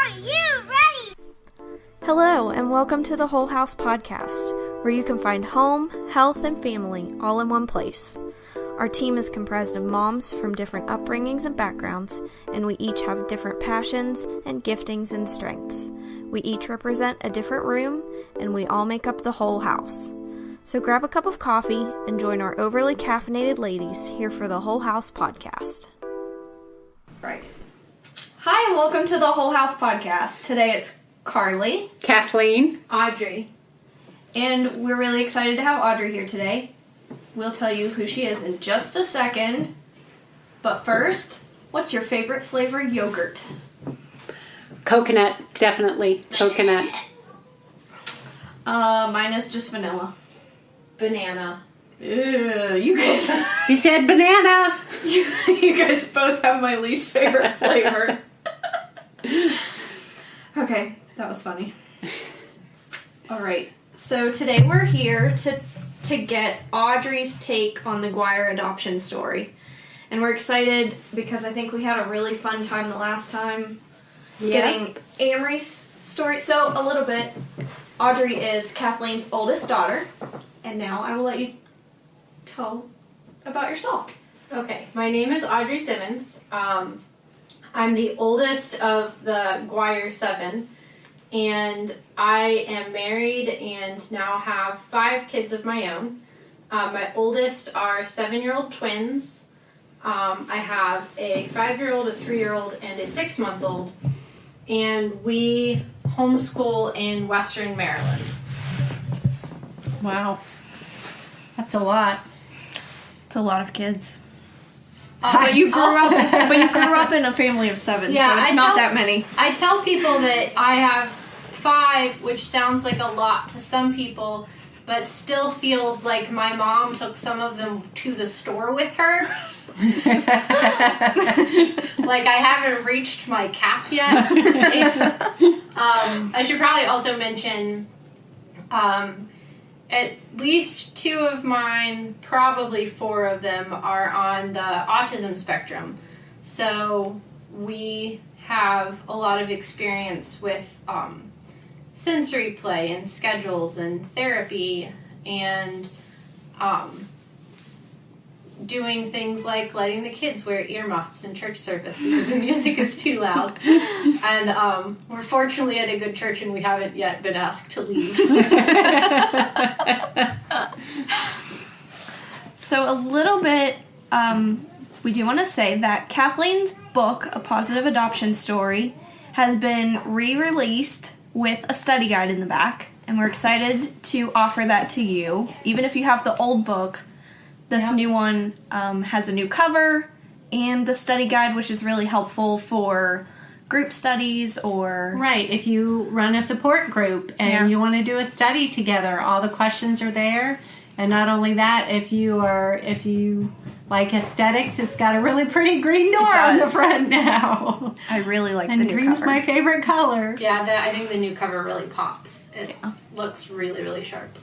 Are you ready? Hello, and welcome to the Whole House Podcast, where you can find home, health, and family all in one place. Our team is comprised of moms from different upbringings and backgrounds, and we each have different passions and giftings and strengths. We each represent a different room, and we all make up the whole house. So grab a cup of coffee and join our overly caffeinated ladies here for the Whole House Podcast. Right. Hi, and welcome to the Whole House Podcast. Today it's Carly, Kathleen, Audrey, and we're really excited to have Audrey here today. We'll tell you who she is in just a second. But first, what's your favorite flavor yogurt? coconut, definitely coconut. Mine is just vanilla. banana. Ew, you guys. You said banana. You guys both have my least favorite flavor. Okay, that was funny. All right, so today we're here to get Audrey's take on the Guire Adoption story. And we're excited because I think we had a really fun time the last time getting Amory's story. So, a little bit, Audrey is Kathleen's oldest daughter, and now I will let you tell about yourself. Okay, my name is Audrey Simmons. I'm the oldest of the Guire 7, and I am married and now have 5 kids of my own. My oldest are 7-year-old twins. I have a 5-year-old, a 3-year-old, and a 6-month-old, and we homeschool in Western Maryland. Wow, that's a lot. It's a lot of kids. But you grew up in a family of 7, Yeah, so it's not that many. I tell people that I have 5, which sounds like a lot to some people, but still feels like my mom took some of them to the store with her. Like I haven't reached my cap yet. I should probably also mention at least 2 of mine, probably 4 of them, are on the autism spectrum. So we have a lot of experience with sensory play and schedules and therapy and doing things like letting the kids wear earmuffs in church service because the music is too loud. And we're fortunately at a good church and we haven't yet been asked to leave. So a little bit, we do want to say that Kathleen's book, A Positive Adoption Story, has been re-released with a study guide in the back, and we're excited to offer that to you. Even if you have the old book, this new one has a new cover and the study guide, which is really helpful for group studies or... Right, if you run a support group and you want to do a study together, all the questions are there. And not only that, if you like aesthetics, it's got a really pretty green door on the front now. I really like the and new green's cover. my favorite color. Yeah, I think the new cover really pops. It looks really, really sharp.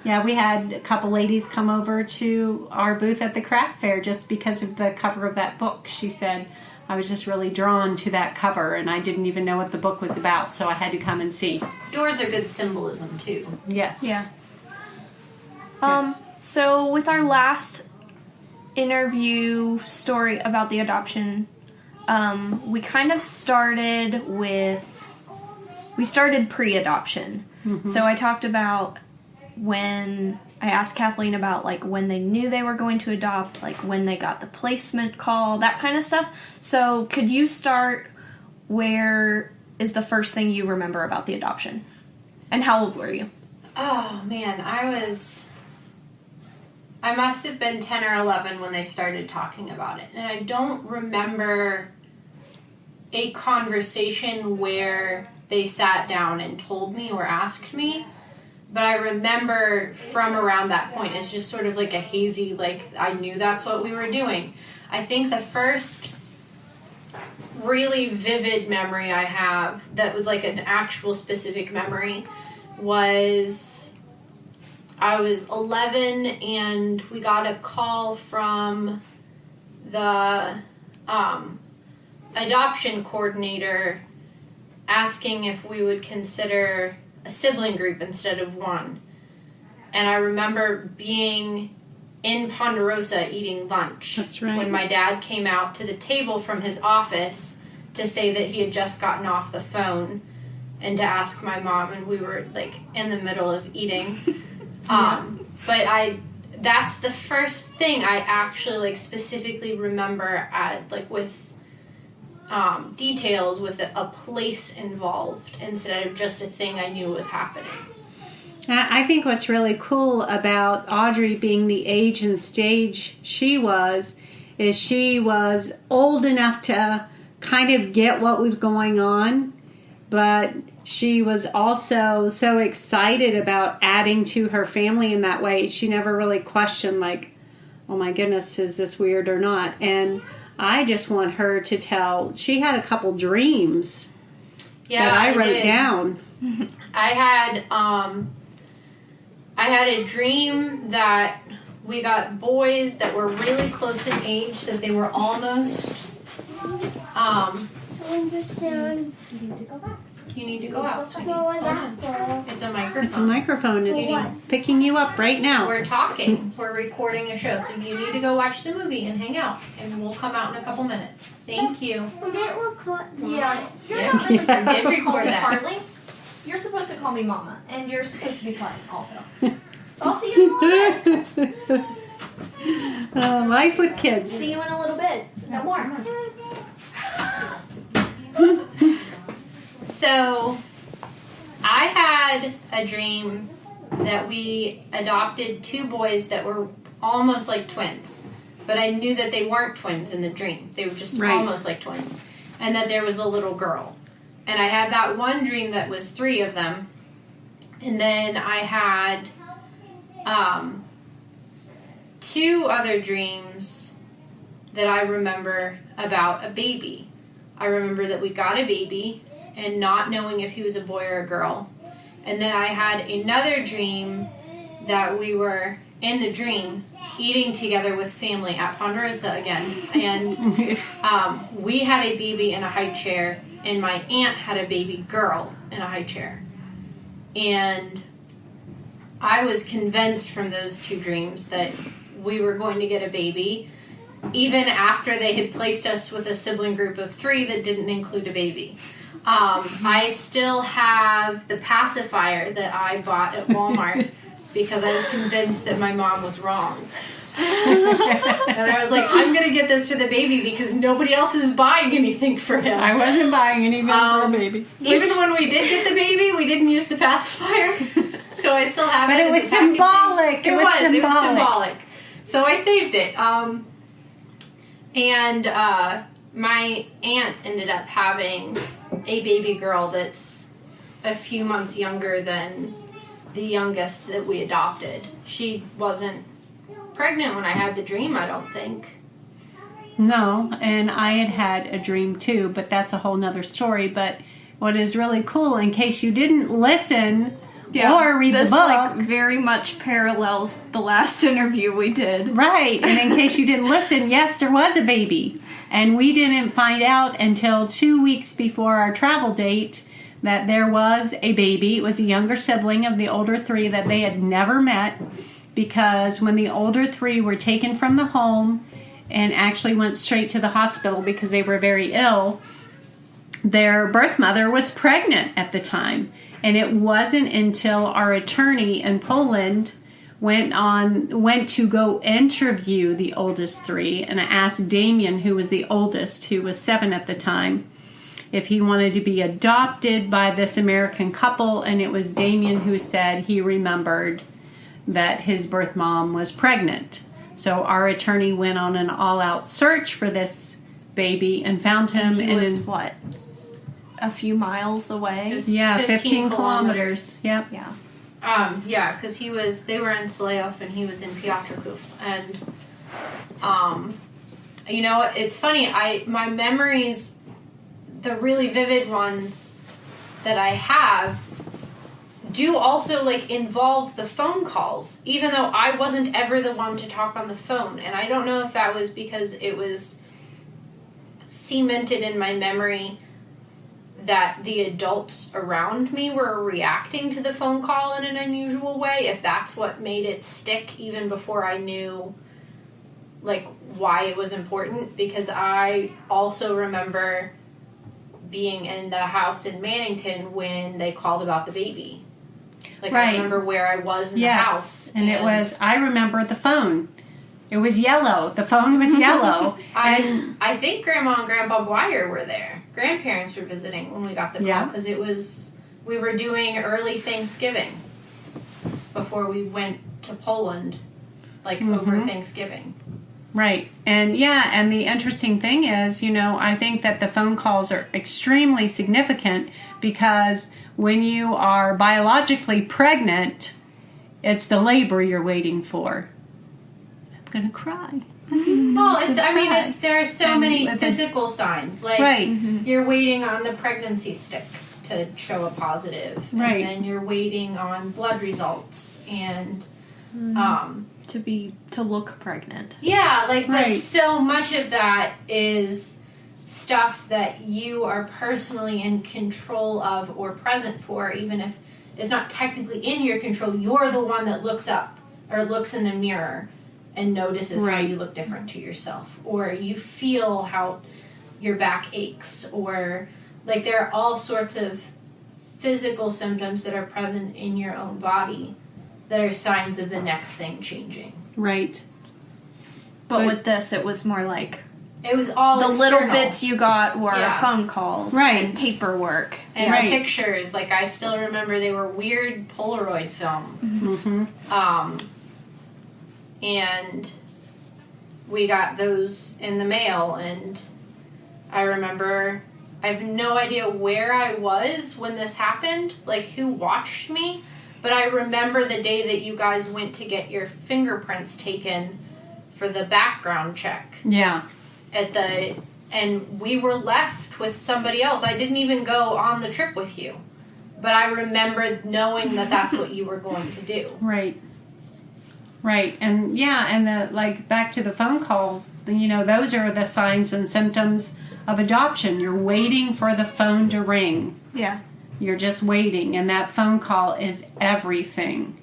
Yeah, we had a couple ladies come over to our booth at the craft fair just because of the cover of that book. She said, I was just really drawn to that cover, and I didn't even know what the book was about, so I had to come and see. Doors are good symbolism, too. Yes. Yeah. So with our last interview story about the adoption, we kind of started pre-adoption. Mm-hmm. So I talked about when I asked Kathleen about like when they knew they were going to adopt, like when they got the placement call, that kind of stuff. So could you start, where is the first thing you remember about the adoption? And how old were you? Oh, man, I must have been 10 or 11 when they started talking about it. And I don't remember a conversation where they sat down and told me or asked me. But I remember from around that point, it's just sort of like a hazy, like, I knew that's what we were doing. I think the first really vivid memory I have that was like an actual specific memory was I was 11 and we got a call from the adoption coordinator asking if we would consider a sibling group instead of one. And I remember being in Ponderosa eating lunch. That's right. When my dad came out to the table from his office to say that he had just gotten off the phone and to ask my mom, and we were like in the middle of eating. But that's the first thing I actually like specifically remember with details with a place involved instead of just a thing I knew was happening. I think what's really cool about Audrey being the age and stage she was is she was old enough to kind of get what was going on, but she was also so excited about adding to her family in that way. She never really questioned, like, oh my goodness, is this weird or not? And I just want her to tell, she had a couple dreams that I wrote down. I had a dream that we got boys that were really close in age, that they were almost, You need to go out. Sweetie. It's a microphone. It's a microphone. It's picking you up right now. We're talking. We're recording a show, so you need to go watch the movie and hang out, and we'll come out in a couple minutes. Thank you. Yeah, you're not really supposed to call record me that. Harley. You're supposed to call me Mama, and you're supposed to be quiet also. So I'll see you in a little bit. Life with kids. See you in a little bit. No more. So, I had a dream that we adopted two boys that were almost like twins. But I knew that they weren't twins in the dream. They were just almost like twins. And that there was a little girl. And I had that one dream that was 3 of them. And then I had 2 other dreams that I remember about a baby. I remember that we got a baby and not knowing if he was a boy or a girl. And then I had another dream that we were in the dream eating together with family at Ponderosa again. And we had a baby in a high chair, and my aunt had a baby girl in a high chair. And I was convinced from those 2 dreams that we were going to get a baby, even after they had placed us with a sibling group of 3 that didn't include a baby. I still have the pacifier that I bought at Walmart because I was convinced that my mom was wrong. And I was like, I'm going to get this for the baby because nobody else is buying anything for him. I wasn't buying anything for a baby. Even when we did get the baby, we didn't use the pacifier. So I still have it. But it was symbolic. It was symbolic. So I saved it. And my aunt ended up having a baby girl that's a few months younger than the youngest that we adopted. She wasn't pregnant when I had the dream, I don't think. No, and I had a dream too, but that's a whole nother story. But what is really cool, in case you didn't listen or read the book, this very much parallels the last interview we did. Right, and in case you didn't listen, yes, there was a baby. And we didn't find out until 2 weeks before our travel date that there was a baby. It was a younger sibling of the older 3 that they had never met, because when the older 3 were taken from the home and actually went straight to the hospital because they were very ill, their birth mother was pregnant at the time. And it wasn't until our attorney in Poland went to go interview the oldest 3, and I asked Damien, who was the oldest, who was 7 at the time, if he wanted to be adopted by this American couple, and it was Damien who said he remembered that his birth mom was pregnant. So our attorney went on an all-out search for this baby and found him. And he was, what, a few miles away? Yeah, 15 kilometers. Yep. Yeah. Yeah, because they were in Slejov and he was in Piotrków. And, you know, it's funny, my memories, the really vivid ones that I have, do also, like, involve the phone calls, even though I wasn't ever the one to talk on the phone. And I don't know if that was because it was cemented in my memory that the adults around me were reacting to the phone call in an unusual way, if that's what made it stick even before I knew, like, why it was important. Because I also remember being in the house in Mannington when they called about the baby. Like, Right. I remember where I was in the house. And it was, I remember the phone. It was yellow. The phone was yellow. I think Grandma and Grandpa Guire were there. Grandparents were visiting when we got the call, because we were doing early Thanksgiving before we went to Poland, like over Thanksgiving. Right. And and the interesting thing is, I think that the phone calls are extremely significant because when you are biologically pregnant, it's the labor you're waiting for. I'm going to cry. Well, there's so many physical signs. Like, you're waiting on the pregnancy stick to show a positive. Right. And then you're waiting on blood results and, To look pregnant. yeah, like, but so much of that is stuff that you are personally in control of or present for, even if it's not technically in your control. You're the one that looks up or looks in the mirror and notices how you look different to yourself, or you feel how your back aches, or like there are all sorts of physical symptoms that are present in your own body that are signs of the next thing changing. Right. But with this, it was more like it was all the external. little bits you got were phone calls and paperwork. And the pictures, like I still remember they were weird Polaroid film. And we got those in the mail, and I remember, I have no idea where I was when this happened, like who watched me, but I remember the day that you guys went to get your fingerprints taken for the background check. Yeah. And we were left with somebody else. I didn't even go on the trip with you, but I remember knowing that that's what you were going to do. Right. Right. And back to the phone call, those are the signs and symptoms of adoption. You're waiting for the phone to ring. Yeah. You're just waiting, and that phone call is everything.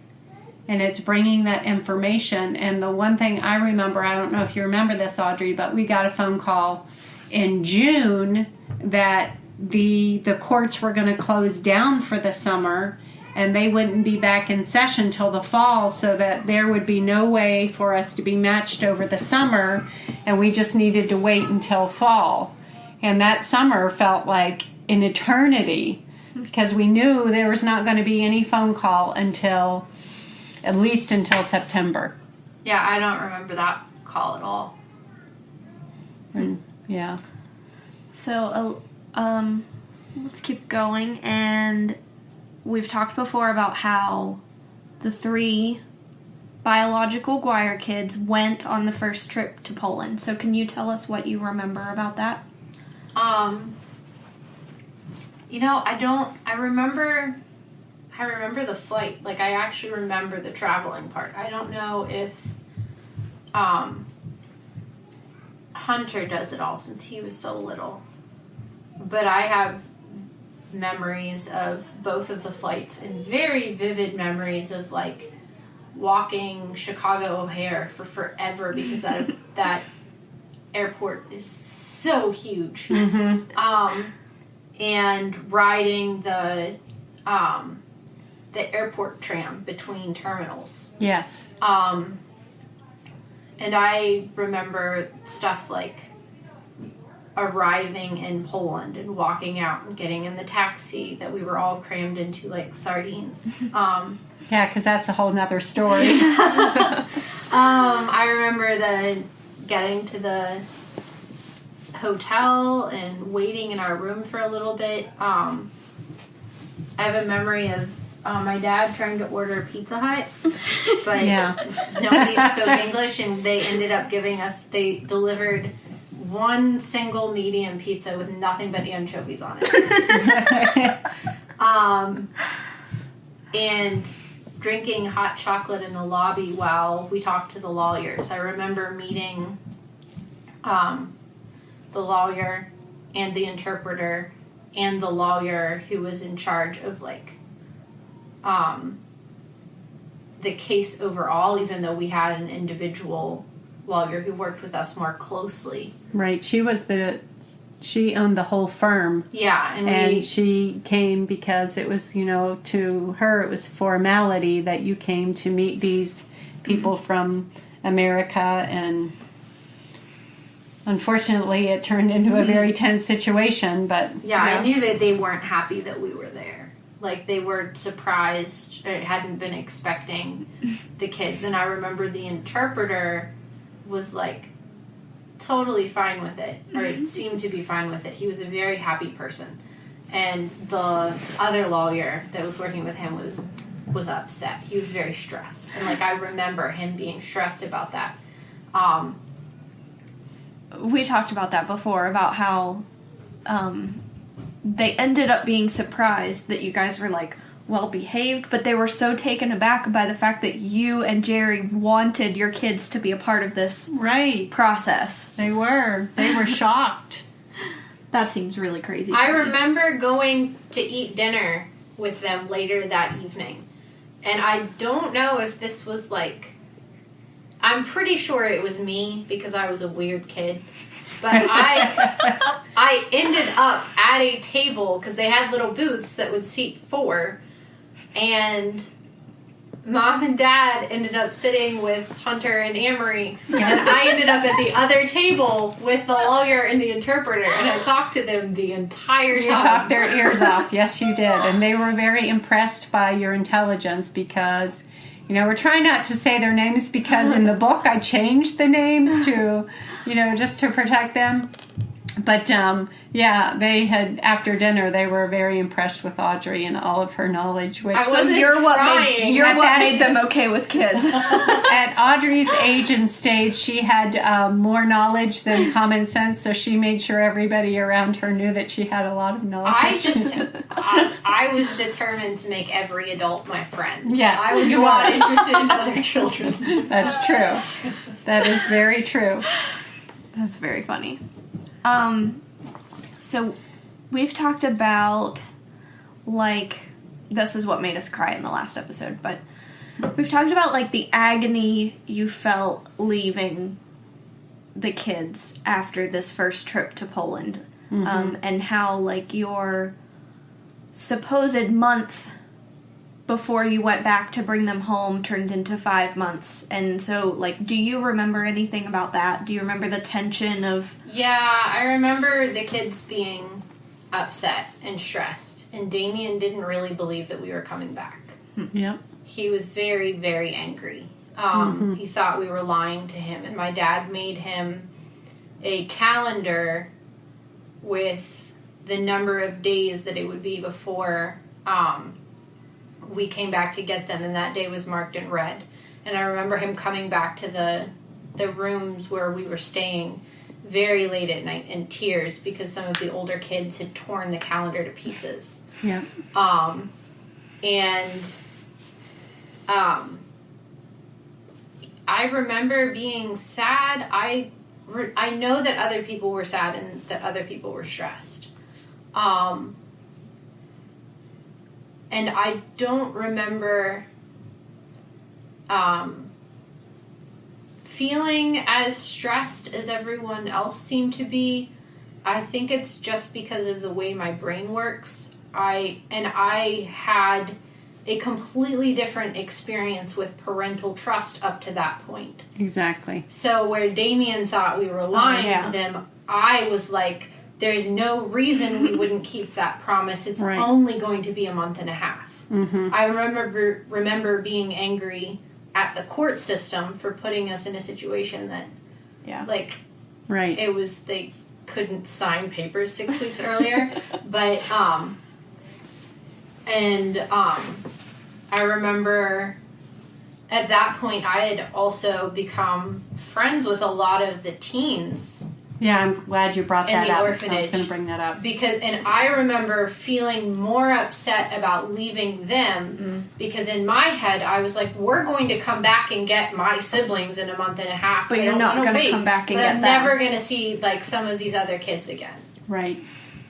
And it's bringing that information. And the one thing I remember, I don't know if you remember this, Audrey, but we got a phone call in June that the courts were going to close down for the summer, and they wouldn't be back in session till the fall, so that there would be no way for us to be matched over the summer, and we just needed to wait until fall. And that summer felt like an eternity, because we knew there was not going to be any phone call at least until September. Yeah, I don't remember that call at all. Yeah. So, let's keep going. And we've talked before about how the 3 biological Guire kids went on the first trip to Poland. So can you tell us what you remember about that? I remember the flight. Like, I actually remember the traveling part. I don't know if Hunter does it all since he was so little. But I have memories of both of the flights and very vivid memories of, like, walking Chicago O'Hare for forever because that airport is so huge. And riding the airport tram between terminals. Yes. And I remember stuff like arriving in Poland and walking out and getting in the taxi that we were all crammed into like sardines. Yeah, because that's a whole nother story. I remember getting to the hotel and waiting in our room for a little bit. I have a memory of my dad trying to order Pizza Hut, but nobody spoke English, and they ended up they delivered one single medium pizza with nothing but anchovies on it. And drinking hot chocolate in the lobby while we talked to the lawyers. I remember meeting the lawyer and the interpreter and the lawyer who was in charge of, like, the case overall, even though we had an individual lawyer who worked with us more closely. Right. She owned the whole firm. Yeah. And she came because it was, to her it was formality that you came to meet these people from America, and unfortunately it turned into a very tense situation, but... Yeah, I knew that they weren't happy that we were there. Like, they were surprised, or hadn't been expecting the kids. And I remember the interpreter was, like, totally fine with it, or it seemed to be fine with it. He was a very happy person. And the other lawyer that was working with him was upset. He was very stressed. And, like, I remember him being stressed about that. We talked about that before, about how they ended up being surprised that you guys were, like, well behaved, but they were so taken aback by the fact that you and Jerry wanted your kids to be a part of this process. They were shocked. That seems really crazy. I remember going to eat dinner with them later that evening, and I don't know if this was, like, I'm pretty sure it was me because I was a weird kid. But I ended up at a table because they had little booths that would seat 4, and Mom and Dad ended up sitting with Hunter and Amory, and I ended up at the other table with the lawyer and the interpreter, and I talked to them the entire time. You talked their ears off. Yes, you did. And they were very impressed by your intelligence because... we're trying not to say their names because in the book I changed the names to, just to protect them. But, they had, after dinner, they were very impressed with Audrey and all of her knowledge. Which, so you're what made them okay with kids. At Audrey's age and stage, she had more knowledge than common sense, so she made sure everybody around her knew that she had a lot of knowledge. I was determined to make every adult my friend. Yes, I was not interested in other children. That's true. That is very true. That's very funny. So we've talked about, like, this is what made us cry in the last episode, but we've talked about, like, the agony you felt leaving the kids after this first trip to Poland, and how, like, your supposed month before you went back to bring them home turned into 5 months. And so, like, do you remember anything about that? Do you remember the tension of... Yeah, I remember the kids being upset and stressed. And Damien didn't really believe that we were coming back. Yep. He was very, very angry. He thought we were lying to him. And my dad made him a calendar with the number of days that it would be before... we came back to get them, and that day was marked in red. And I remember him coming back to the rooms where we were staying very late at night in tears because some of the older kids had torn the calendar to pieces. Yeah. I remember being sad. I know that other people were sad and that other people were stressed. And I don't remember feeling as stressed as everyone else seemed to be. I think it's just because of the way my brain works. I had a completely different experience with parental trust up to that point. Exactly. So where Damien thought we were lying to them, I was like... There's no reason we wouldn't keep that promise. It's only going to be a month and a half. I remember being angry at the court system for putting us in a situation that, it was, they couldn't sign papers 6 weeks earlier. But, I remember at that point I had also become friends with a lot of the teens. Yeah, I'm glad you brought that up. Orphanage. I was going to bring that up. And I remember feeling more upset about leaving them because in my head I was like, we're going to come back and get my siblings in a month and a half. But you're not going to come back and get them. I'm never going to see, like, some of these other kids again. Right.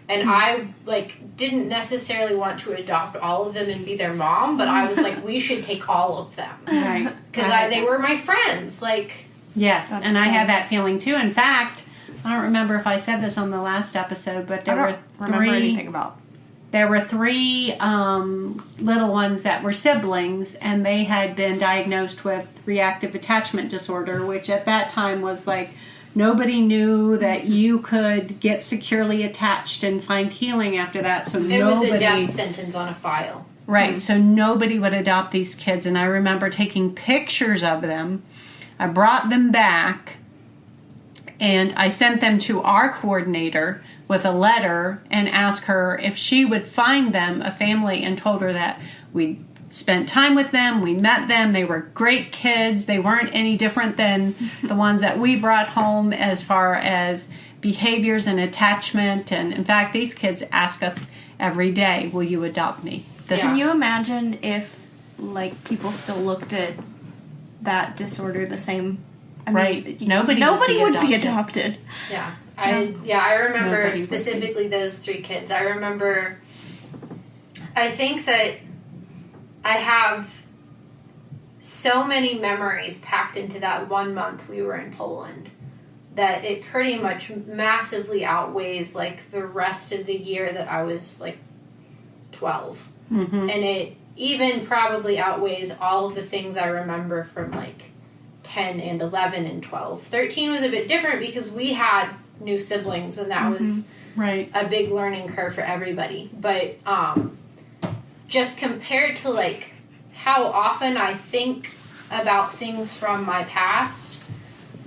And I, like, didn't necessarily want to adopt all of them and be their mom, but I was like, we should take all of them. Right. Because they were my friends. Like, yes, That's and I cool. had that feeling too. In fact, I don't remember if I said this on the last episode, but there were remember anything about. There were 3 little ones that were siblings, and they had been diagnosed with reactive attachment disorder, which at that time was like nobody knew that you could get securely attached and find healing after that. So it was a death sentence on a file. Right, so nobody would adopt these kids, and I remember taking pictures of them. I brought them back, and I sent them to our coordinator with a letter and asked her if she would find them a family, and told her that we spent time with them, we met them, they were great kids, they weren't any different than the ones that we brought home as far as behaviors and attachment. And in fact, these kids ask us every day, will you adopt me? Can you imagine if, like, people still looked at that disorder the same? I Right. mean, Nobody would be adopted. Yeah. I remember Nobody would specifically those 3 kids. I think that I have so many memories packed into that 1 month we were in Poland that it pretty much massively outweighs, like, the rest of the year that I was, like, 12. Mm-hmm. And it even probably outweighs all of the things I remember from, like, 10 and 11 and 12. 13 was a bit different because we had new siblings, and that was right. a big learning curve for everybody. But just compared to, like, how often I think about things from my past,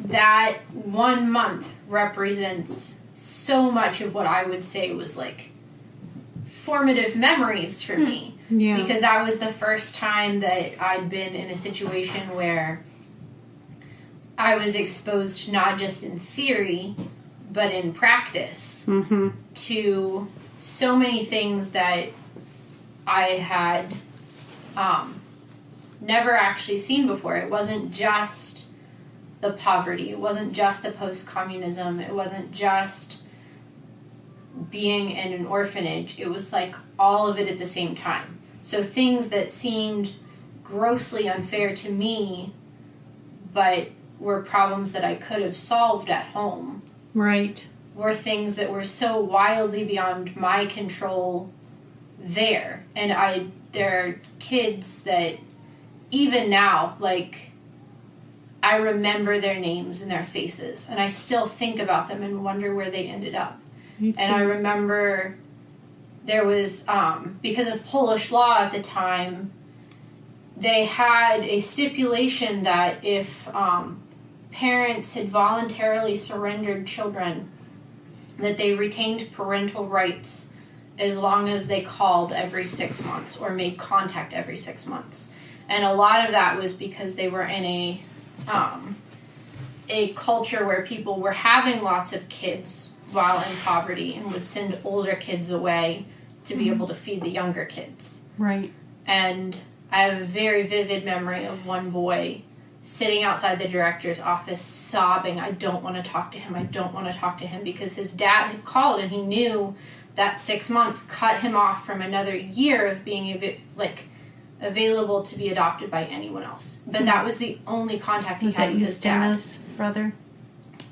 that 1 month represents so much of what I would say was, like, formative memories for me. Yeah. Because that was the first time that I'd been in a situation where I was exposed not just in theory, but in practice to so many things that I had never actually seen before. It wasn't just the poverty. It wasn't just the post-communism. It wasn't just being in an orphanage. It was like all of it at the same time. So things that seemed grossly unfair to me, but were problems that I could have solved at home. Right. Were things that were so wildly beyond my control there. And there are kids that even now, like, I remember their names and their faces, and I still think about them and wonder where they ended up. And I remember there was, because of Polish law at the time, they had a stipulation that if parents had voluntarily surrendered children, that they retained parental rights as long as they called every 6 months or made contact every 6 months. And a lot of that was because they were in a culture where people were having lots of kids while in poverty and would send older kids away to be able to feed the younger kids. Right. And I have a very vivid memory of one boy sitting outside the director's office sobbing, I don't want to talk to him, I don't want to talk to him, because his dad had called and he knew that 6 months cut him off from another year of being available to be adopted by anyone else. But that was the only contact he had with his dad. Was that brother?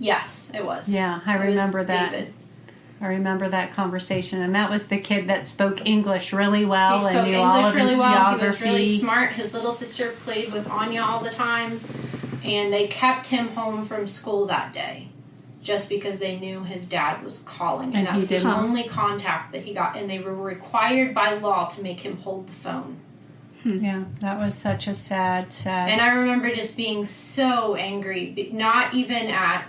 Yes, it was. Yeah, I remember that. David. I remember that conversation, and that was the kid that spoke English really well He spoke and knew English all of really his well. geography. He was really smart. His little sister played with Anya all the time, and they kept him home from school that day just because they knew his dad was calling, and that was the only contact that he got, and they were required by law to make him hold the phone. Yeah, that was such a sad. And I remember just being so angry, not even at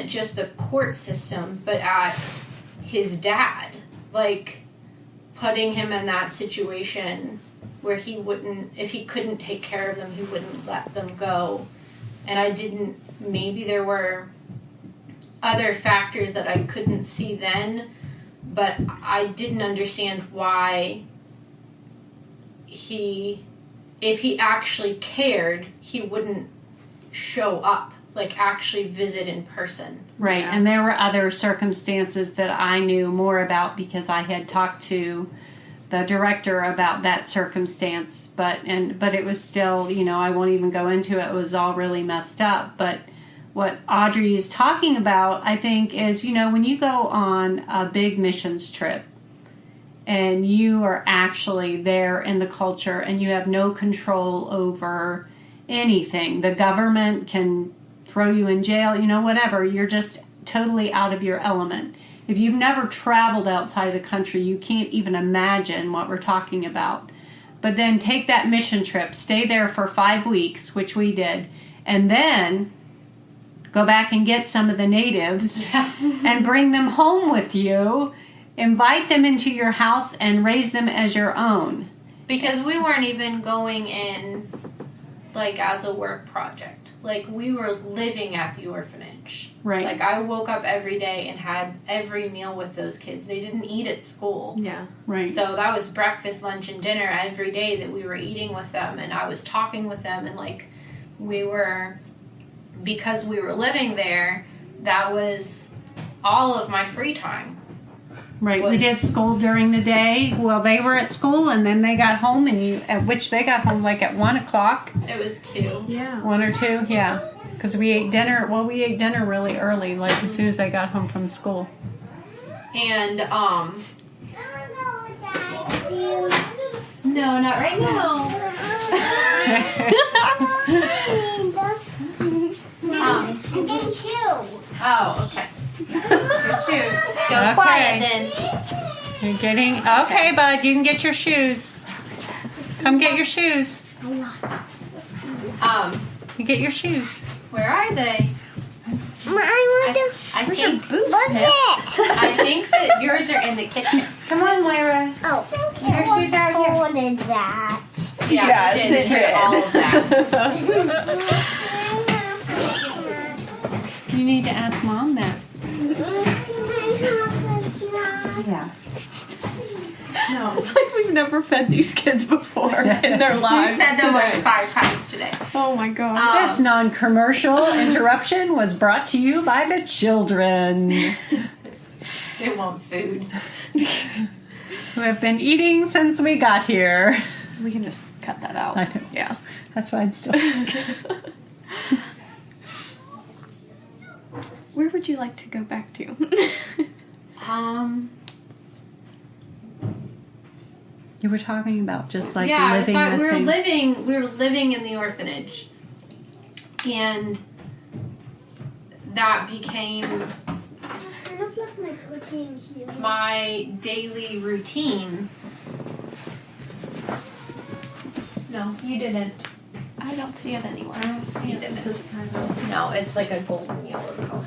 just the court system, but at his dad, like, putting him in that situation where if he couldn't take care of them, he wouldn't let them go. And maybe there were other factors that I couldn't see then, but I didn't understand why if he actually cared, he wouldn't show up like actually visit in person. Right, Yeah. and there were other circumstances that I knew more about because I had talked to the director about that circumstance, but it was still, I won't even go into it. It was all really messed up. But what Audrey is talking about, I think, is, when you go on a big missions trip and you are actually there in the culture and you have no control over anything, the government can throw you in jail, whatever. You're just totally out of your element. If you've never traveled outside of the country, you can't even imagine what we're talking about. But then take that mission trip, stay there for 5 weeks, which we did, and then go back and get some of the natives and bring them home with you, invite them into your house, and raise them as your own. Because we weren't even going in, like, as a work project. Like, we were living at the orphanage. Right. Like, I woke up every day and had every meal with those kids. They didn't eat at school. Yeah. Right. So that was breakfast, lunch, and dinner every day that we were eating with them. And I was talking with them. And, like, because we were living there, that was all of my free time. Right, we did school during the day while they were at school, and then they got home, which they got home like at 1 o'clock. It was 2. Yeah. 1 or 2, yeah. Because we ate dinner really early, like as soon as they got home from school. And, no, not right now. Oh, okay. Good shoes. Go Okay. quiet then. You're getting... Okay, bud, you can get your shoes. Come get your shoes. You get your shoes. Where are they? I Where's your think boots? I think that yours are in the kitchen. Come on, Lyra. Oh, Your shoes are here. folded that. Yeah, Yes, it did. it did. All of that. You need to ask Mom that. Yeah. No. It's like we've never fed these kids before in their lives. We fed them like today. 5 times today. Oh my god. This non-commercial interruption was brought to you by the children They want food. who have been eating since we got here. We can just cut that out. I know. Yeah. That's why I'm still... Where would you like to go back to? You were talking about just like Yeah, living so the we same... were living in the orphanage, and that became my daily routine. No, you didn't. I don't see it anywhere. You didn't. No, it's like a golden yellow color.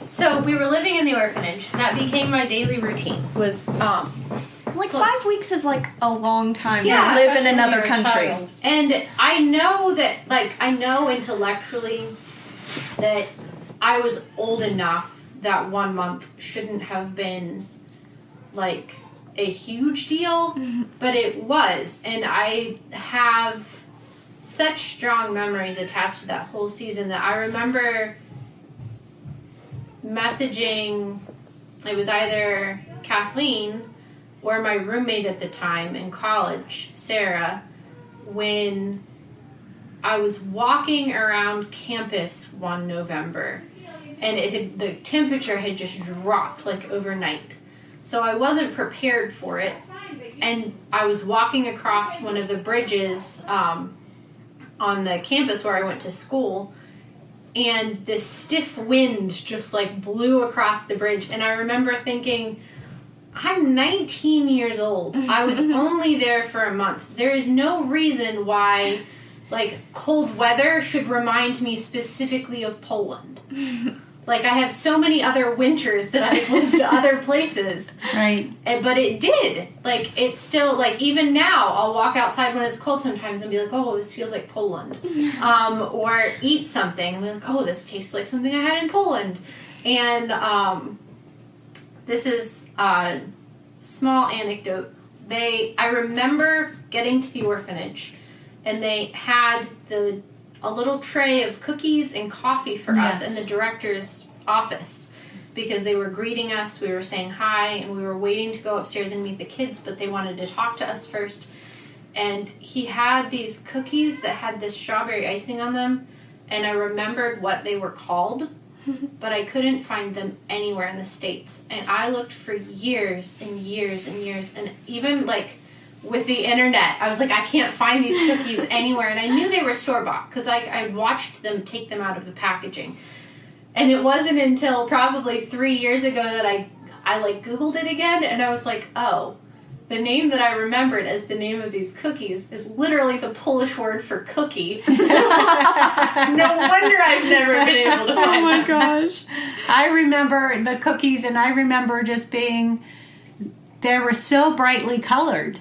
So we were living in the orphanage. That became my daily routine. Was Like 5 weeks is like a long time Yeah, to live in especially when another you're a country. child. and I know that, like, I know intellectually that I was old enough that 1 month shouldn't have been, like, a huge deal, but it was. And I have such strong memories attached to that whole season that I remember messaging, it was either Kathleen or my roommate at the time in college, Sarah, when I was walking around campus one November, and the temperature had just dropped like overnight. So I wasn't prepared for it, and I was walking across one of the bridges on the campus where I went to school, and this stiff wind just like blew across the bridge, and I remember thinking, I'm 19 years old. I was only there for a month. There is no reason why, like, cold weather should remind me specifically of Poland. Like, I have so many other winters that I've lived in other places. Right. But it did. Like, it's still, like, even now, I'll walk outside when it's cold sometimes and be like, oh, this feels like Poland. Or eat something and be like, oh, this tastes like something I had in Poland. And this is a small anecdote. I remember getting to the orphanage, and they had a little tray of cookies and coffee for us in the director's office because they were greeting us. We were saying hi, and we were waiting to go upstairs and meet the kids, but they wanted to talk to us first. And he had these cookies that had this strawberry icing on them, and I remembered what they were called, but I couldn't find them anywhere in the States. And I looked for years and years and years, and even like with the internet, I was like, I can't find these cookies anywhere. And I knew they were store-bought because I watched them take them out of the packaging. And it wasn't until probably 3 years ago that I like Googled it again, and I was like, oh, the name that I remembered as the name of these cookies is literally the Polish word for cookie. No wonder I've never been able to find them. Oh my gosh. I remember the cookies, and I remember just they were so brightly colored.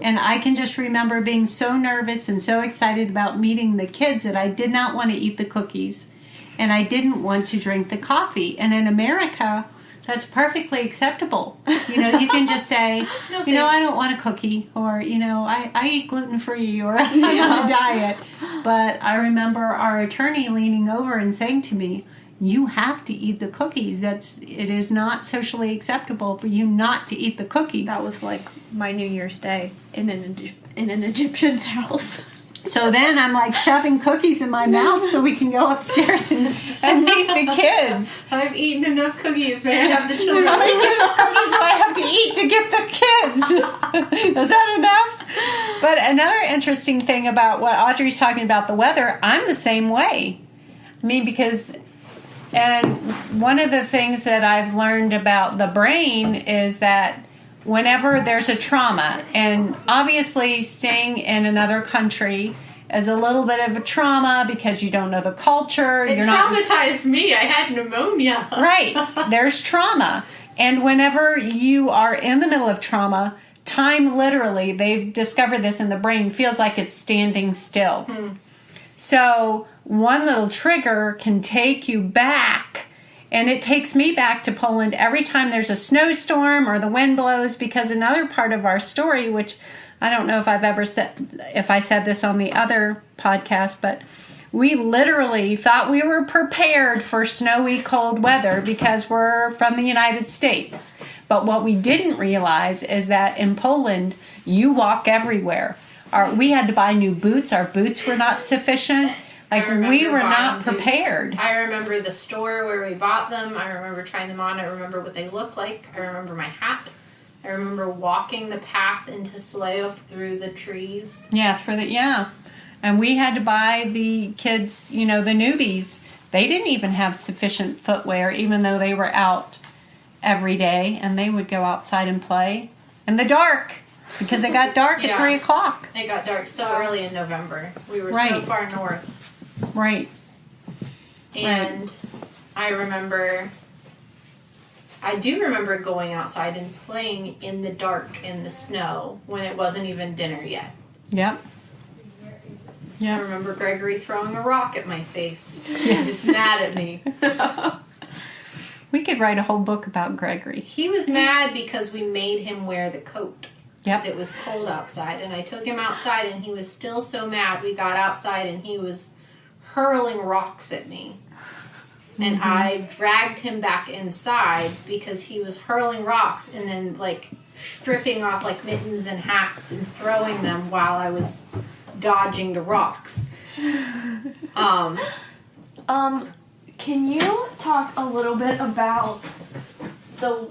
And I can just remember being so nervous and so excited about meeting the kids that I did not want to eat the cookies. And I didn't want to drink the coffee. And in America, that's perfectly acceptable. You know, you can just say, I don't want a cookie, or, I eat gluten-free, or I'm on a diet. But I remember our attorney leaning over and saying to me, you have to eat the cookies. It is not socially acceptable for you not to eat the cookies. That was like my New Year's Day in an Egyptian's house. So then I'm like shoving cookies in my mouth so we can go upstairs and meet the kids. I've eaten enough cookies, man. I have the children. How many cookies do I have to eat to get the kids? Is that enough? But another interesting thing about what Audrey's talking about, the weather, I'm the same way. I mean, and one of the things that I've learned about the brain is that whenever there's a trauma, and obviously staying in another country is a little bit of a trauma because you don't know the culture. It traumatized me. I had pneumonia. Right. There's trauma. And whenever you are in the middle of trauma, time literally, they've discovered this in the brain, feels like it's standing still. So one little trigger can take you back, and it takes me back to Poland every time there's a snowstorm or the wind blows, because another part of our story, which I don't know if I said this on the other podcast, but we literally thought we were prepared for snowy, cold weather because we're from the United States. But what we didn't realize is that in Poland, you walk everywhere. We had to buy new boots. Our boots were not sufficient. Like, we were not prepared. Boots. I remember the store where we bought them. I remember trying them on. I remember what they look like. I remember my hat. I remember walking the path into Slough through the trees. Yeah. And we had to buy the kids, the newbies. They didn't even have sufficient footwear, even though they were out every day. And they would go outside and play in the dark. Because it got dark at 3 o'clock. It got dark so early in November. We were so far north. Right. And I do remember going outside and playing in the dark in the snow when it wasn't even dinner yet. Yep. I remember Gregory throwing a rock at my face. He was mad at me. We could write a whole book about Gregory. He was mad because we made him wear the coat. Yep. Because it was cold outside. And I took him outside and he was still so mad. We got outside and he was hurling rocks at me. And I dragged him back inside because he was hurling rocks and then stripping off mittens and hats and throwing them while I was dodging the rocks. Can you talk a little bit about the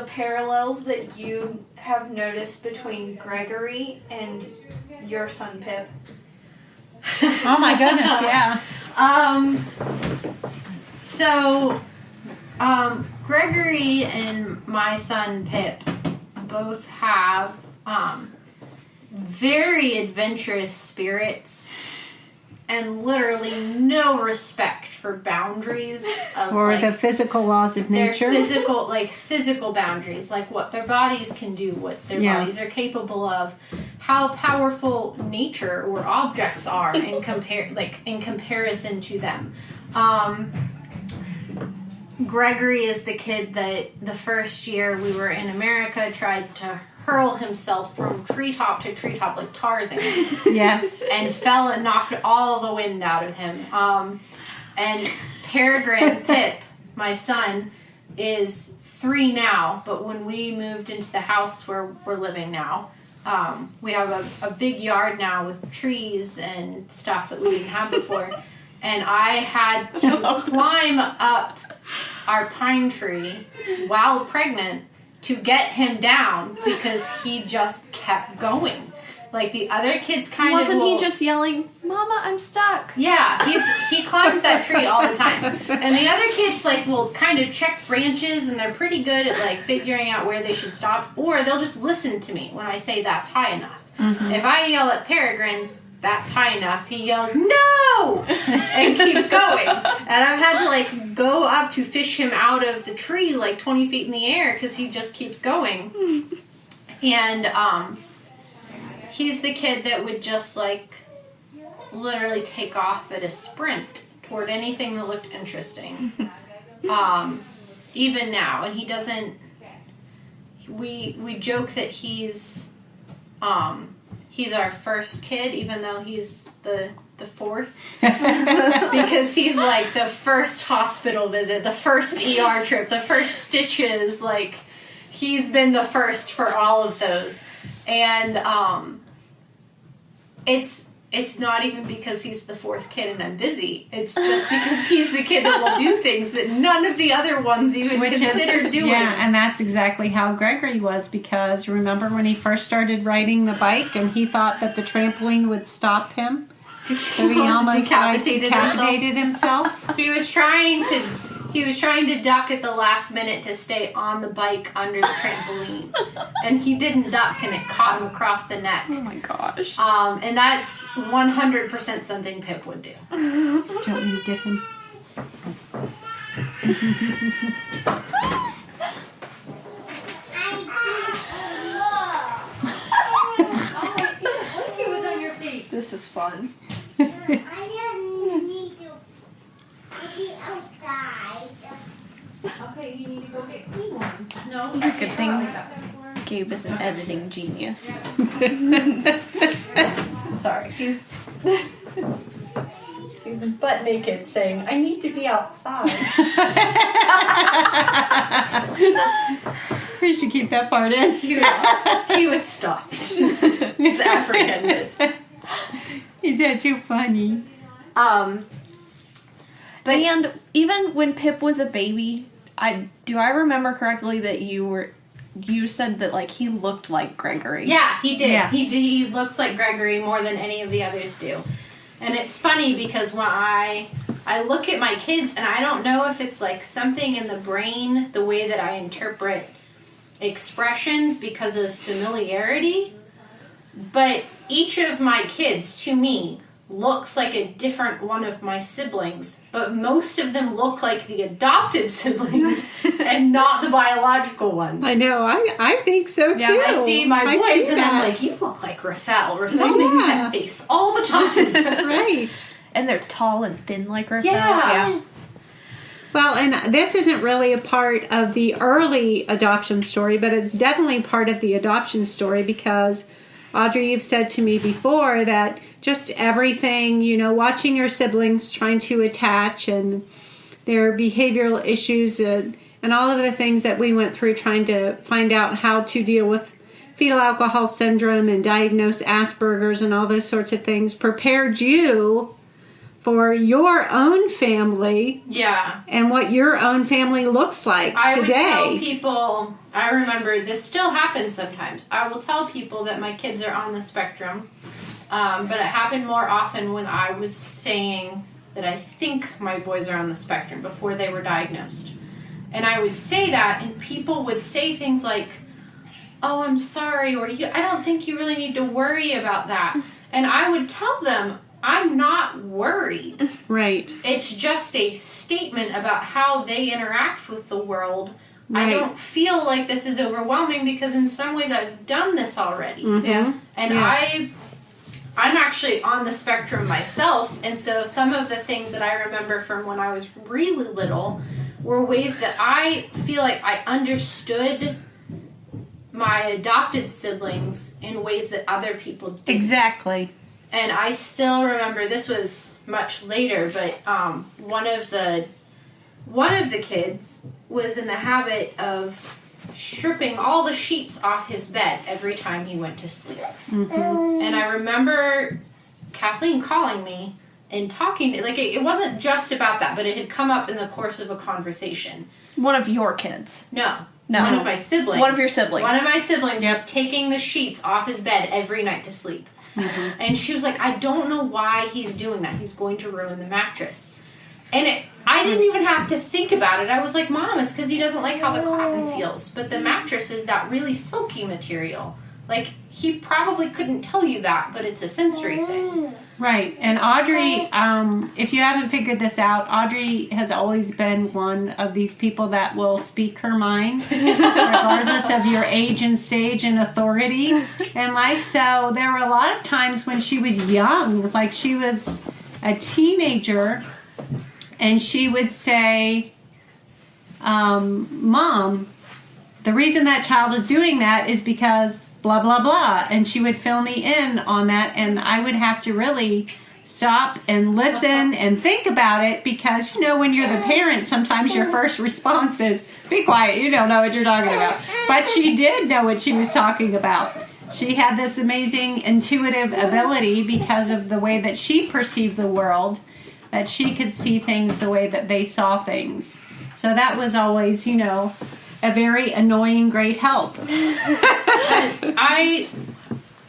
parallels that you have noticed between Gregory and your son Pip? Oh my goodness, yeah. So, Gregory and my son Pip both have very adventurous spirits and literally no respect for boundaries of or the physical laws of nature. Their physical boundaries, like what their bodies can do, what their bodies are capable of, how powerful nature or objects are in comparison to them. Gregory is the kid that the first year we were in America tried to hurl himself from treetop to treetop like Tarzan. Yes. And fell and knocked all the wind out of him. And Peregrine Pip, my son, is 3 now, but when we moved into the house where we're living now, we have a big yard now with trees and stuff that we didn't have before. And I had to climb up our pine tree while pregnant to get him down because he just kept going. Like the other kids Wasn't he just yelling, "Mama, I'm stuck"? Yeah, he climbs that tree all the time. And the other kids will kind of check branches, and they're pretty good at figuring out where they should stop, or they'll just listen to me when I say that's high enough. Mm-hmm. If I yell at Peregrine, that's high enough, he yells, "No!" and keeps going. And I've had to go up to fish him out of the tree 20 feet in the air because he just keeps going. And he's the kid that would just literally take off at a sprint toward anything that looked interesting. Even now, and he doesn't. We joke that he's our first kid, even though he's the fourth, because he's the first hospital visit, the first ER trip, the first stitches. He's been the first for all of those, and it's not even because he's the fourth kid and I'm busy. It's just because he's the kid that will do things that none of the other ones even considered doing. Yeah, and that's exactly how Gregory was, because remember when he first started riding the bike and he thought that the trampoline would stop him? So he almost decapitated himself. He was trying to duck at the last minute to stay on the bike under the trampoline. And he didn't duck, and it caught him across the neck. Oh my gosh. And that's 100% something Pip would do. Don't you get him? This is fun. I just need to be outside. Okay, you need to go get clean ones. No, Good thing Gabe is an editing genius. Sorry, he's butt naked saying, "I need to be outside." We should keep that part in. He was stopped. He's apprehended. Is that too funny? And even when Pip was a baby, I remember correctly that you said that he looked like Gregory. Yeah, he did. Yeah. He looks like Gregory more than any of the others do. And it's funny because when I look at my kids, and I don't know if it's something in the brain, the way that I interpret expressions because of familiarity, but each of my kids, to me, looks like a different one of my siblings, but most of them look like the adopted siblings and not the biological ones. I know. I think so too. Yeah, I see my boys and I'm like, "You look like Raphael." Raphael makes that face all the time. Right. And they're tall and thin like Raphael. Yeah. Well, and this isn't really a part of the early adoption story, but it's definitely part of the adoption story because, Audrey, you've said to me before that just everything, watching your siblings trying to attach and their behavioral issues and all of the things that we went through trying to find out how to deal with fetal alcohol syndrome and diagnose Asperger's and all those sorts of things prepared you for your own family. Yeah. And what your own family looks like today. I would tell people, I remember this still happens sometimes. I will tell people that my kids are on the spectrum. But it happened more often when I was saying that I think my boys are on the spectrum before they were diagnosed. And I would say that, and people would say things like, "Oh, I'm sorry," or "I don't think you really need to worry about that." And I would tell them, I'm not worried. Right. It's just a statement about how they interact with the world. Right. I don't feel like this is overwhelming because in some ways I've done this already. Mm-hmm. Yeah. And Yes. I'm actually on the spectrum myself, and so some of the things that I remember from when I was really little were ways that I feel like I understood my adopted siblings in ways that other people didn't. Exactly. And I still remember, this was much later, but one of the kids was in the habit of stripping all the sheets off his bed every time he went to sleep. Mm-hmm. And I remember Kathleen calling me and talking to, like, it wasn't just about that, but it had come up in the course of a conversation. One of your kids? No. No. One of my siblings. One of your siblings. One of my siblings was taking the sheets off his bed every night to sleep. Mm-hmm. And she was like, I don't know why he's doing that. He's going to ruin the mattress. And I didn't even have to think about it. I was like, Mom, it's because he doesn't like how the cotton feels. But the mattress is that really silky material. Like, he probably couldn't tell you that, but it's a sensory thing. Right. And Audrey, if you haven't figured this out, Audrey has always been one of these people that will speak her mind, regardless of your age and stage and authority in life. So there were a lot of times when she was young, like she was a teenager, and she would say, Mom, the reason that child is doing that is because blah, blah, blah. And she would fill me in on that, and I would have to really stop and listen and think about it because, you know, when you're the parent, sometimes your first response is, be quiet, you don't know what you're talking about. But she did know what she was talking about. She had this amazing intuitive ability because of the way that she perceived the world, that she could see things the way that they saw things. So that was always, you know, a very annoying great help. I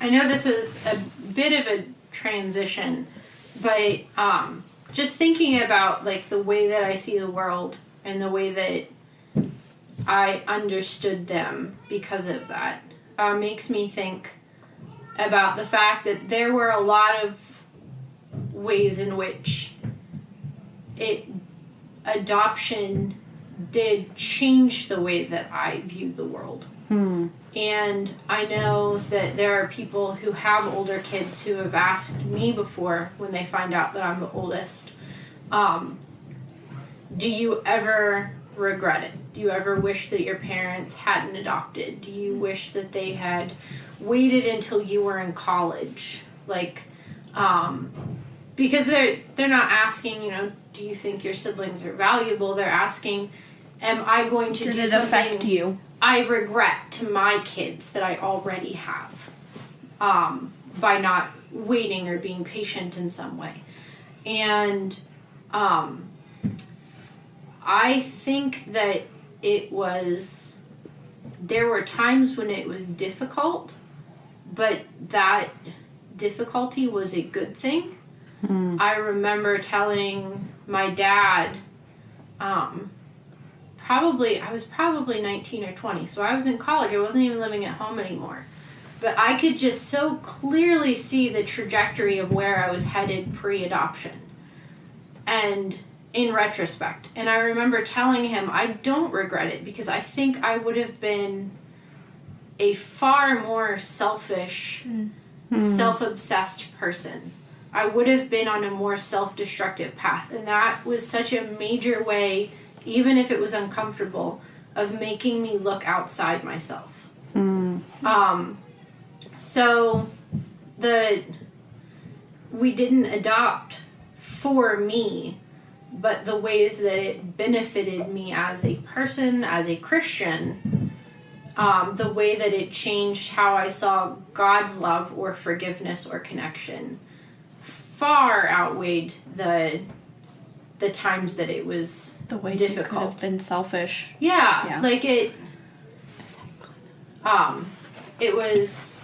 know this is a bit of a transition, but just thinking about like the way that I see the world and the way that I understood them because of that makes me think about the fact that there were a lot of ways in which adoption did change the way that I viewed the world. And I know that there are people who have older kids who have asked me before when they find out that I'm the oldest, do you ever regret it? Do you ever wish that your parents hadn't adopted? Do you wish that they had waited until you were in college? Like, because they're not asking, you know, do you think your siblings are valuable? They're asking, am I going to do something affect you? I regret to my kids that I already have by not waiting or being patient in some way. And I think that there were times when it was difficult, but that difficulty was a good thing. I remember telling my dad, I was probably 19 or 20, so I was in college. I wasn't even living at home anymore. But I could just so clearly see the trajectory of where I was headed pre-adoption. And in retrospect. And I remember telling him, I don't regret it because I think I would have been a far more selfish, self-obsessed person. I would have been on a more self-destructive path. And that was such a major way, even if it was uncomfortable, of making me look outside myself. So we didn't adopt for me, but the ways that it benefited me as a person, as a Christian, the way that it changed how I saw God's love or forgiveness or connection far outweighed the times that it was The way difficult. you could have been selfish. Yeah, like it was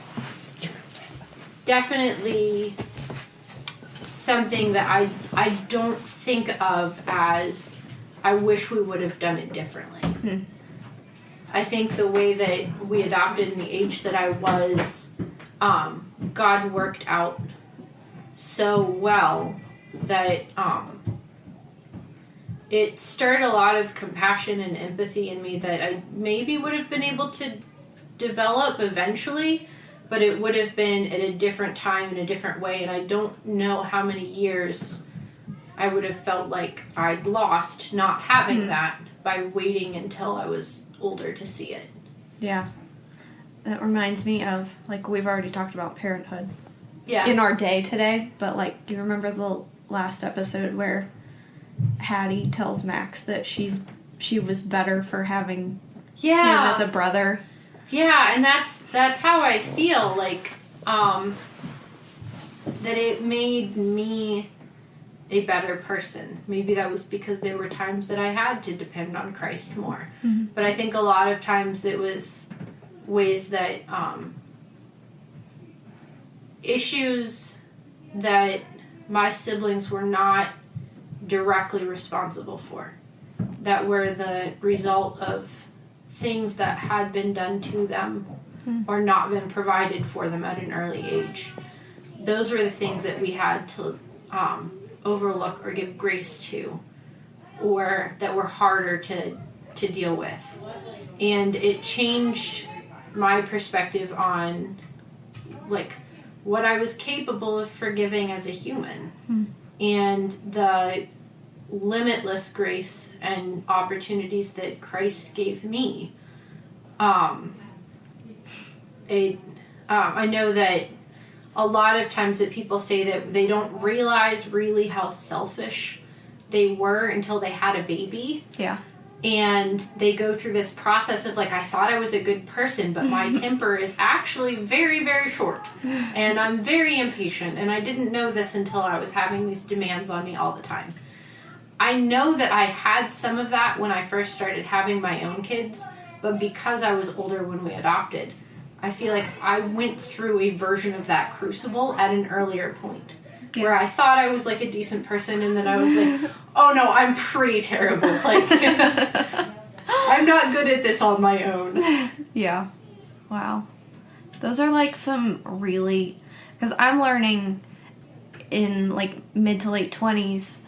definitely something that I don't think of as I wish we would have done it differently. I think the way that we adopted in the age that I was, God worked out so well that it stirred a lot of compassion and empathy in me that I maybe would have been able to develop eventually, but it would have been at a different time in a different way, and I don't know how many years I would have felt like I'd lost not having that by waiting until I was older to see it. Yeah. that reminds me of, like, we've already talked about parenthood Yeah. in our day today, but, like, you remember the last episode where Hattie tells Max that she was better for having him as a brother? Yeah, and that's how I feel, like, that it made me a better person. Maybe that was because there were times that I had to depend on Christ more. Mm-hmm. But I think a lot of times it was ways that, issues that my siblings were not directly responsible for, that were the result of things that had been done to them or not been provided for them at an early age. Those were the things that we had to overlook or give grace to, or that were harder to deal with. And it changed my perspective on, like, what I was capable of forgiving as a human. And the limitless grace and opportunities that Christ gave me. I know that a lot of times that people say that they don't realize really how selfish they were until they had a baby. Yeah. And they go through this process of, like, I thought I was a good person, but my temper is actually very, very short. And I'm very impatient. And I didn't know this until I was having these demands on me all the time. I know that I had some of that when I first started having my own kids. But because I was older when we adopted, I feel like I went through a version of that crucible at an earlier point. Yeah. Where I thought I was, like, a decent person, and then I was like, oh no, I'm pretty terrible. Like, I'm not good at this on my own. Yeah. Wow. Those are, like, some really... Because I'm learning in, like, mid to late 20s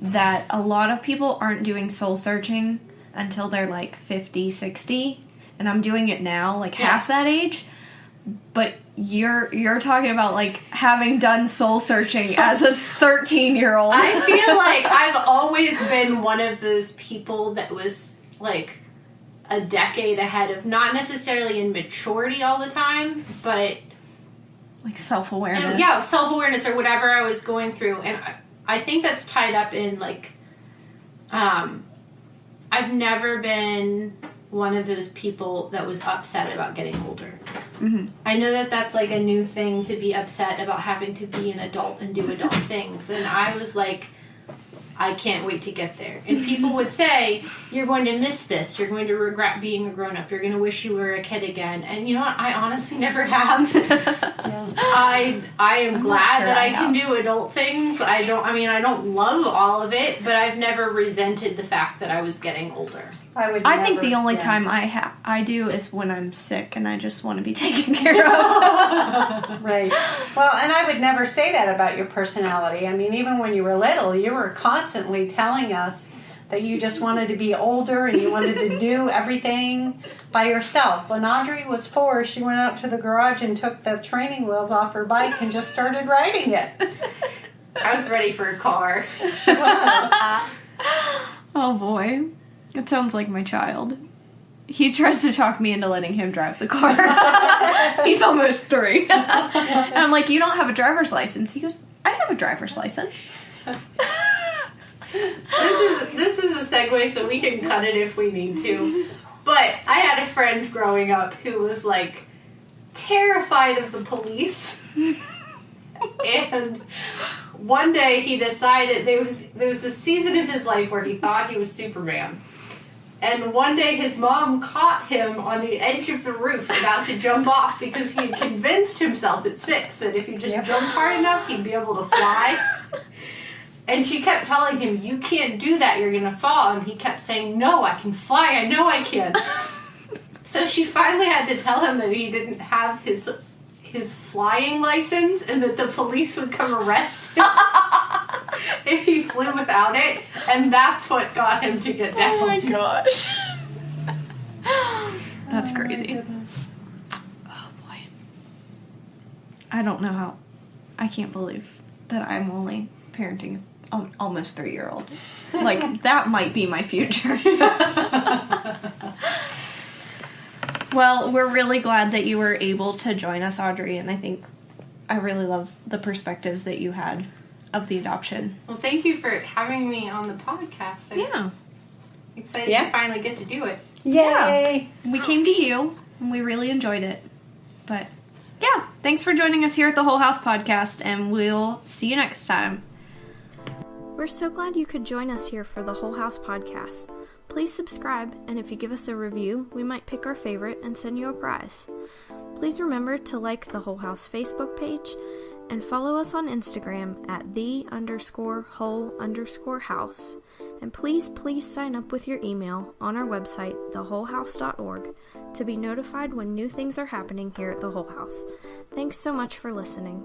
that a lot of people aren't doing soul searching until they're, like, 50, 60. And I'm doing it now, like, half that age. But you're talking about, like, having done soul searching as a 13-year-old. I feel like I've always been one of those people that was, like, a decade ahead of, not necessarily in maturity all the time, but... like, self-awareness. And, yeah, self-awareness or whatever I was going through. And I think that's tied up in, like, I've never been one of those people that was upset about getting older. Mm-hmm. I know that that's, like, a new thing to be upset about having to be an adult and do adult things. And I was like, I can't wait to get there. And people would say, you're going to miss this. You're going to regret being a grown-up. You're going to wish you were a kid again. And you know what? I honestly never have. I am glad that I can do adult things. I don't love all of it, but I've never resented the fact that I was getting older. I think the only time I do is when I'm sick and I just want to be taken care of. Right. Well, and I would never say that about your personality. I mean, even when you were little, you were constantly telling us that you just wanted to be older and you wanted to do everything by yourself. When Audrey was 4, she went out to the garage and took the training wheels off her bike and just started riding it. I was ready for a car. She was. Oh boy. It sounds like my child. He tries to talk me into letting him drive the car. He's almost 3. And I'm like, you don't have a driver's license. He goes, I have a driver's license. This is a segue, so we can cut it if we need to. But I had a friend growing up who was, like, terrified of the police. And one day he decided there was this season of his life where he thought he was Superman. And one day his mom caught him on the edge of the roof about to jump off because he had convinced himself at 6 that if he just jumped hard enough, he'd be able to fly. And she kept telling him, you can't do that, you're going to fall. And he kept saying, no, I can fly, I know I can. So she finally had to tell him that he didn't have his flying license and that the police would come arrest him if he flew without it. And that's what got him to get down. Oh my gosh. That's crazy. Oh boy. I don't know how. I can't believe that I'm only parenting almost 3-year-old. Like, that might be my future. Well, we're really glad that you were able to join us, Audrey, and I really love the perspectives that you had of the adoption. Well, thank you for having me on the podcast. I'm excited to finally get to do it. Yay! Yeah. We came to you, and we really enjoyed it. But, yeah, thanks for joining us here at the Whole House Podcast, and we'll see you next time. We're so glad you could join us here for the Whole House Podcast. Please subscribe, and if you give us a review, we might pick our favorite and send you a prize. Please remember to like the Whole House Facebook page and follow us on Instagram at _whole_house. And please sign up with your email on our website, thewholehouse.org, to be notified when new things are happening here at the Whole House. Thanks so much for listening.